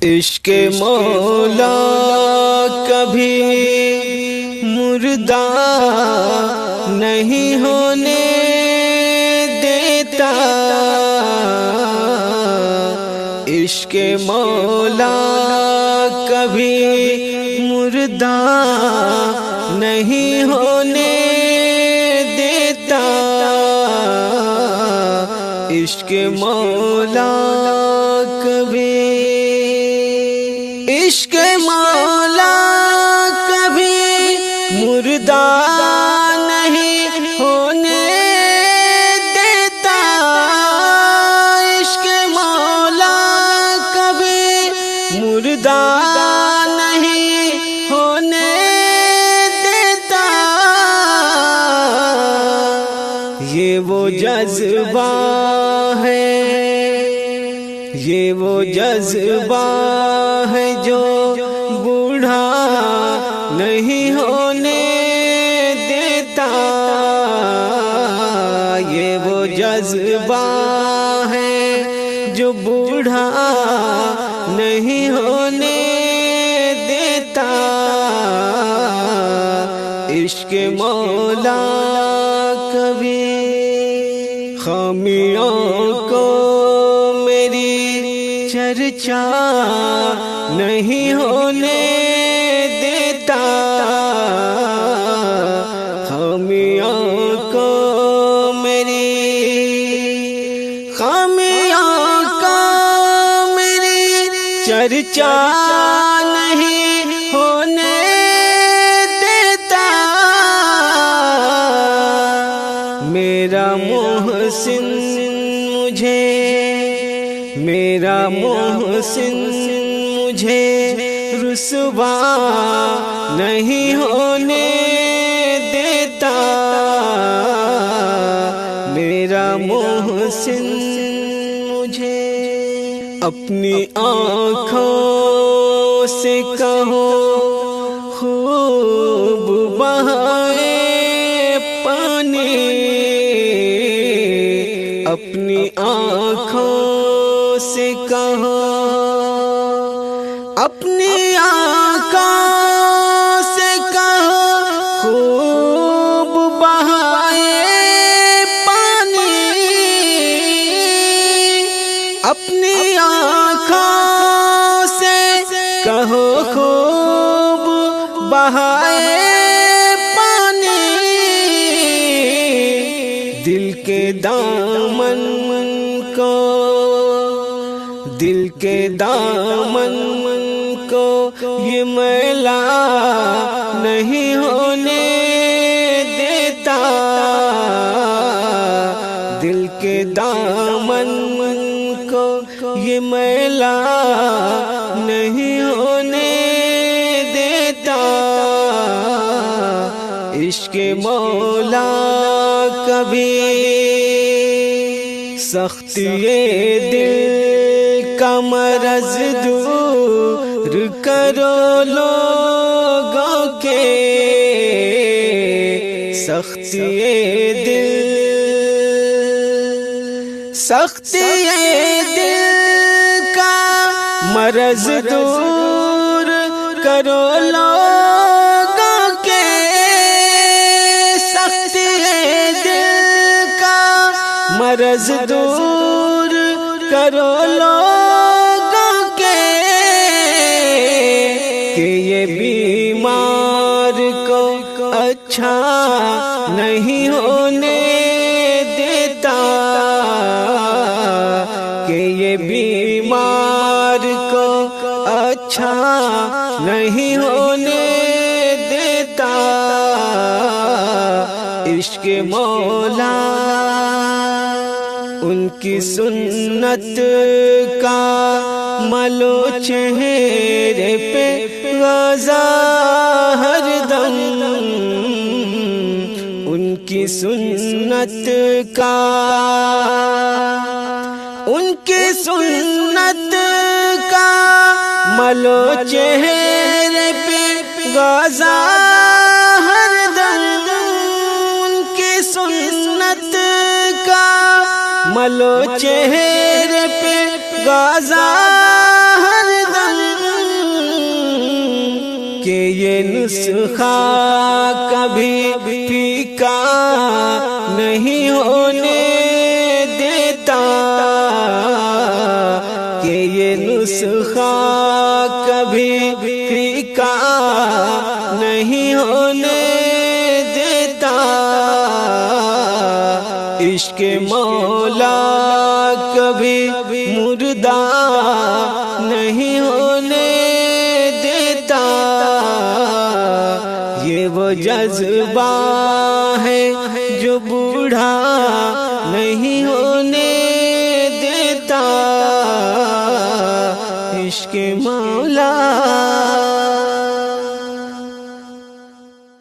عشق مولا کبھی مردہ نہیں ہونے دیتا، عشق مولا کبھی مردہ نہیں ہونے دیتا، عشق مولا کبھی، عشق مولا کبھی مردہ نہیں ہونے دیتا، عشق مولا کبھی مردہ نہیں ہونے دیتا، یہ وہ جذبہ ہے، یہ وہ جذبہ ہے جو بوڑھا نہیں ہونے دیتا، یہ وہ جذبہ ہے جو بوڑھا نہیں ہونے دیتا، عشق مولا کبھی خامیوں کو چرچا نہیں ہونے دیتا، خامیوں کو میری، خامیوں کو میری چرچا نہیں ہونے دیتا، میرا محسن مجھے، میرا محسن مجھے رسوا نہیں ہونے دیتا، میرا محسن مجھے اپنی آنکھوں سے کہو خوب بہائے پانی، اپنی آنکھوں سے کہو، اپنی آنکھوں سے کہو خوب بہائے پانی، اپنی آنکھوں سے کہو خوب بہائے پانی، دل کے دامن کو، دل کے دامن کو یہ میلا نہیں ہونے دیتا، دل کے دامن کو یہ میلا نہیں ہونے دیتا، عشق مولا کبھی سختی دل کا مرض دور کرو لوگوں کے، سختی دل، سختی دل کا مرض دور کرو لوگوں کے، سختی دل کا مرض دور کرو لوگوں کے، کہ یہ بیمار کو اچھا نہیں ہونے دیتا، کہ یہ بیمار کو اچھا نہیں ہونے دیتا، عشق مولا ان کی سنت کا ملو چہرے پہ غازہ ہر دم، ان کی سنت کا، ان کی سنت کا ملو چہرے پہ غازہ ہر دم، ان کی سنت کا ملو چہرے پہ غازہ ہر دم، کہ یہ نسخہ کبھی پھیکا نہیں ہونے دیتا، کہ یہ نسخہ کبھی پھیکا نہیں ہونے دیتا، عشق مولا کبھی مردہ نہیں ہونے دیتا، یہ وہ جذبہ ہے جو بوڑھا نہیں ہونے دیتا، عشق مولا